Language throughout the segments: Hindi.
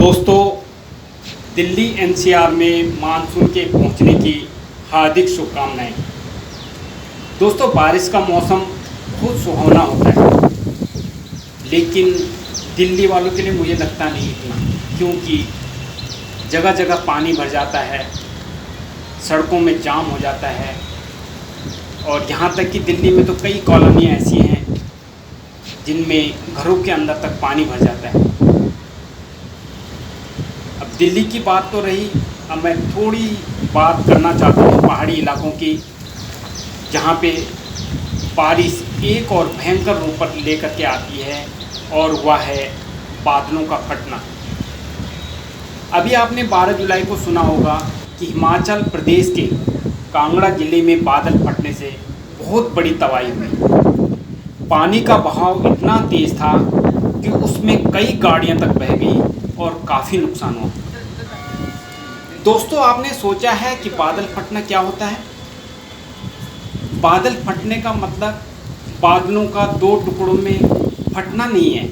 दोस्तों, दिल्ली एनसीआर में मानसून के पहुंचने की हार्दिक शुभकामनाएं। दोस्तों, बारिश का मौसम बहुत सुहावना होता है, लेकिन दिल्ली वालों के लिए मुझे लगता नहीं इतना, क्योंकि जगह जगह पानी भर जाता है, सड़कों में जाम हो जाता है। और यहाँ तक कि दिल्ली में तो कई कॉलोनियाँ ऐसी हैं जिनमें घरों के अंदर तक पानी भर जाता है। अब दिल्ली की बात तो रही, अब मैं थोड़ी बात करना चाहता हूँ पहाड़ी इलाकों की, जहाँ पे बारिश एक और भयंकर रूप लेकर के आती है, और वह है बादलों का फटना। अभी आपने 12 जुलाई को सुना होगा कि हिमाचल प्रदेश के कांगड़ा जिले में बादल फटने से बहुत बड़ी तबाही हुई। पानी का बहाव इतना तेज़ था कि उसमें कई गाड़ियां तक बह गई और काफ़ी नुकसान हुआ। दोस्तों, आपने सोचा है कि बादल फटना क्या होता है? बादल फटने का मतलब बादलों का दो टुकड़ों में फटना नहीं है।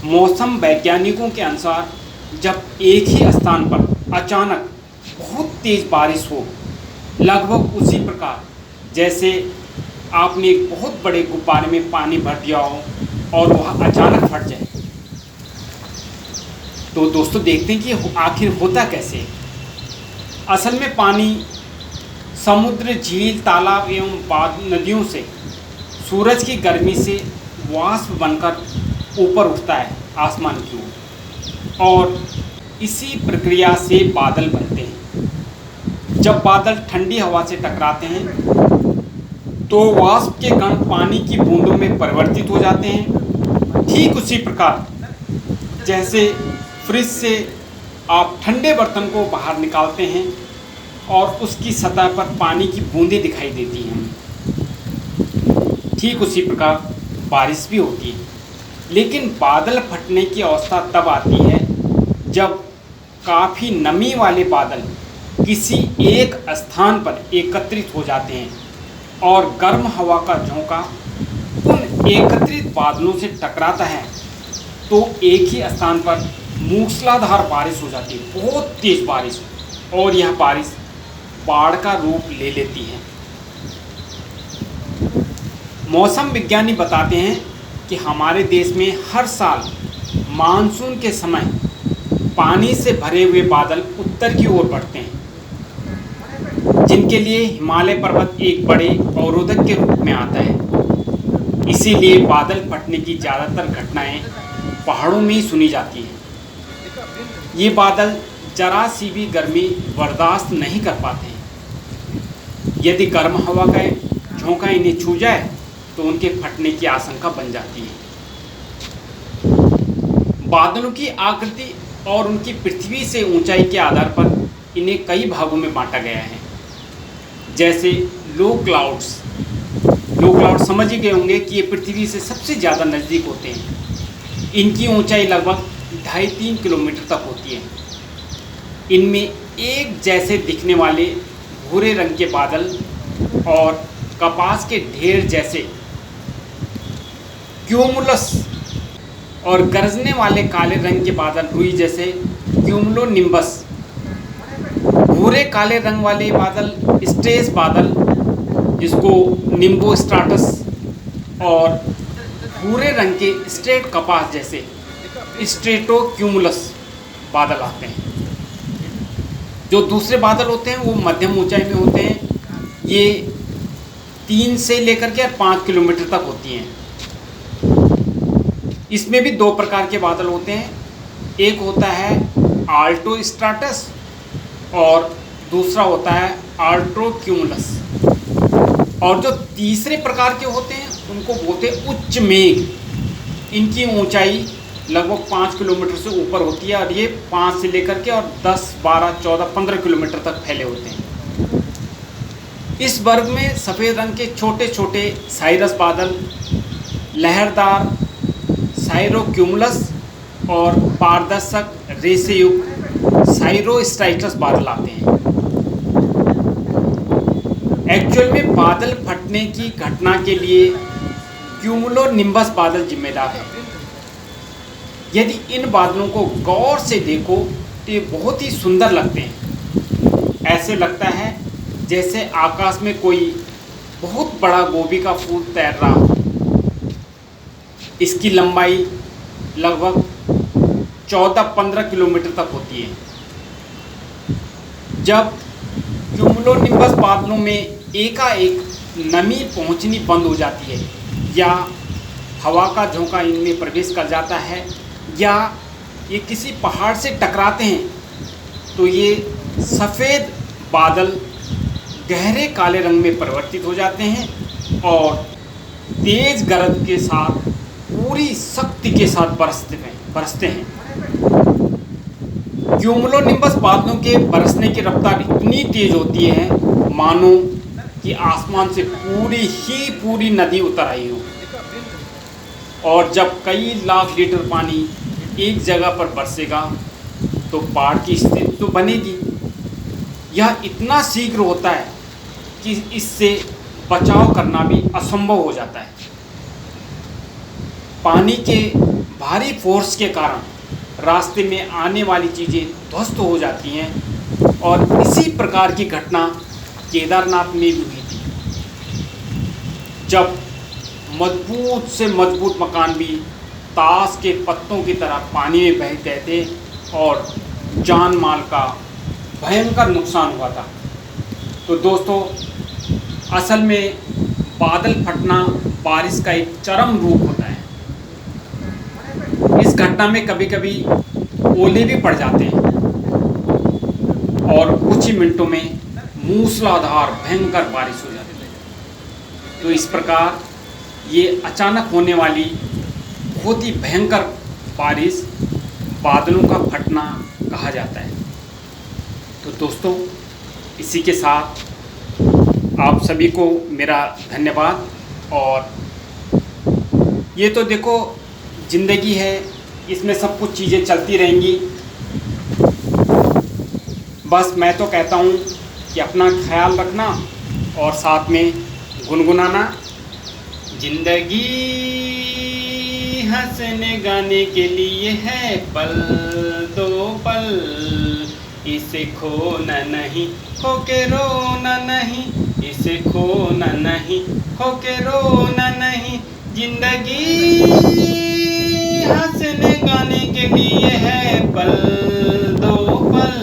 मौसम वैज्ञानिकों के अनुसार जब एक ही स्थान पर अचानक बहुत तेज़ बारिश हो, लगभग उसी प्रकार जैसे आपने एक बहुत बड़े गुब्बारे में पानी भर दिया हो और वह अचानक फट जाए। तो दोस्तों, देखते हैं कि आखिर होता कैसे है। असल में पानी समुद्र, झील, तालाब एवं नदियों से सूरज की गर्मी से वाष्प बनकर ऊपर उठता है आसमान की ओर, और इसी प्रक्रिया से बादल बनते हैं। जब बादल ठंडी हवा से टकराते हैं तो वाष्प के कण पानी की बूंदों में परिवर्तित हो जाते हैं। ठीक उसी प्रकार जैसे फ्रिज से आप ठंडे बर्तन को बाहर निकालते हैं और उसकी सतह पर पानी की बूंदें दिखाई देती हैं, ठीक उसी प्रकार बारिश भी होती है। लेकिन बादल फटने की अवस्था तब आती है जब काफ़ी नमी वाले बादल किसी एक स्थान पर एकत्रित हो जाते हैं और गर्म हवा का झोंका उन एकत्रित बादलों से टकराता है, तो एक ही स्थान पर मूसलाधार बारिश हो जाती है, बहुत तेज बारिश, और यह बारिश बाढ़ का रूप ले लेती है। मौसम विज्ञानी बताते हैं कि हमारे देश में हर साल मानसून के समय पानी से भरे हुए बादल उत्तर की ओर बढ़ते हैं, जिनके लिए हिमालय पर्वत एक बड़े अवरोधक के रूप में आता है। इसीलिए बादल फटने की ज़्यादातर घटनाएं पहाड़ों में ही सुनी जाती हैं। ये बादल जरा सी भी गर्मी बर्दाश्त नहीं कर पाते हैं। यदि गर्म हवा का झोंका इन्हें छू जाए तो उनके फटने की आशंका बन जाती है। बादलों की आकृति और उनकी पृथ्वी से ऊंचाई के आधार पर इन्हें कई भागों में बांटा गया है। जैसे लो क्लाउड्स समझ ही गए होंगे कि ये पृथ्वी से सबसे ज़्यादा नज़दीक होते हैं। इनकी ऊंचाई लगभग 2.5-3 किलोमीटर तक होती है। इनमें एक जैसे दिखने वाले भूरे रंग के बादल और कपास के ढेर जैसे क्यूमुलस और गरजने वाले काले रंग के बादल रुई जैसे क्यूमुलोनिम्बस, भूरे काले रंग वाले बादल स्ट्रेस बादल जिसको निम्बो स्ट्राटस, और भूरे रंग के स्ट्रेट कपास जैसे स्ट्रेटो क्यूमुलस बादल आते हैं। जो दूसरे बादल होते हैं वो मध्यम ऊंचाई में होते हैं। ये 3 से लेकर के 5 किलोमीटर तक होती हैं। इसमें भी 2 प्रकार के बादल होते हैं। एक होता है आल्टो स्ट्राटस और दूसरा होता है आल्ट्रो क्यूमुलस। और जो तीसरे प्रकार के होते हैं उनको बोलते हैं उच्च मेघ। इनकी ऊंचाई लगभग 5 किलोमीटर से ऊपर होती है, और ये 5 से लेकर के और 10, 12, 14, 15 किलोमीटर तक फैले होते हैं। इस वर्ग में सफ़ेद रंग के छोटे छोटे साइरस बादल, लहरदार साइरोक्यूमुलस और पारदर्शक रेशेयुक्त साइरोस्ट्राटस बादल आते हैं। एक्चुअल में बादल फटने की घटना के लिए क्यूमुलोनिम्बस बादल जिम्मेदार है। यदि इन बादलों को गौर से देखो तो ये बहुत ही सुंदर लगते हैं। ऐसे लगता है जैसे आकाश में कोई बहुत बड़ा गोभी का फूल तैर रहा हो। इसकी लंबाई लगभग 14-15 किलोमीटर तक होती है। जब क्यूमुलोनिम्बस बादलों में एकाएक नमी पहुंचनी बंद हो जाती है या हवा का झोंका इनमें प्रवेश कर जाता है या ये किसी पहाड़ से टकराते हैं तो ये सफ़ेद बादल गहरे काले रंग में परिवर्तित हो जाते हैं और तेज गरज के साथ पूरी शक्ति के साथ बरसते हैं। क्यूमुलोनिम्बस बादलों के बरसने की रफ्तार इतनी तेज होती है मानो कि आसमान से पूरी नदी उतर आई हो। और जब कई लाख लीटर पानी एक जगह पर बरसेगा तो बाढ़ की स्थिति तो बनेगी। यह इतना शीघ्र होता है कि इससे बचाव करना भी असंभव हो जाता है। पानी के भारी फोर्स के कारण रास्ते में आने वाली चीज़ें ध्वस्त हो जाती हैं और इसी प्रकार की घटना केदारनाथ में भी हुई थी, जब मजबूत से मजबूत मकान भी ताश के पत्तों की तरह पानी में बह गए थे और जान माल का भयंकर नुकसान हुआ था। तो दोस्तों, असल में बादल फटना बारिश का एक चरम रूप होता है। इस घटना में कभी कभी ओले भी पड़ जाते हैं और कुछ ही मिनटों में मूसलाधार भयंकर बारिश हो जाती है। तो इस प्रकार ये अचानक होने वाली बहुत ही भयंकर बारिश बादलों का फटना कहा जाता है। तो दोस्तों, इसी के साथ आप सभी को मेरा धन्यवाद। और ये तो देखो ज़िंदगी है, इसमें सब कुछ चीज़ें चलती रहेंगी। बस मैं तो कहता हूँ कि अपना ख्याल रखना और साथ में गुनगुनाना। जिंदगी हंसने गाने के लिए है, पल दो पल इसे खोना नहीं, खो के रोना नहीं, इसे खोना नहीं, खो के रोना नहीं। जिंदगी हंसने गाने के लिए है, पल दो पल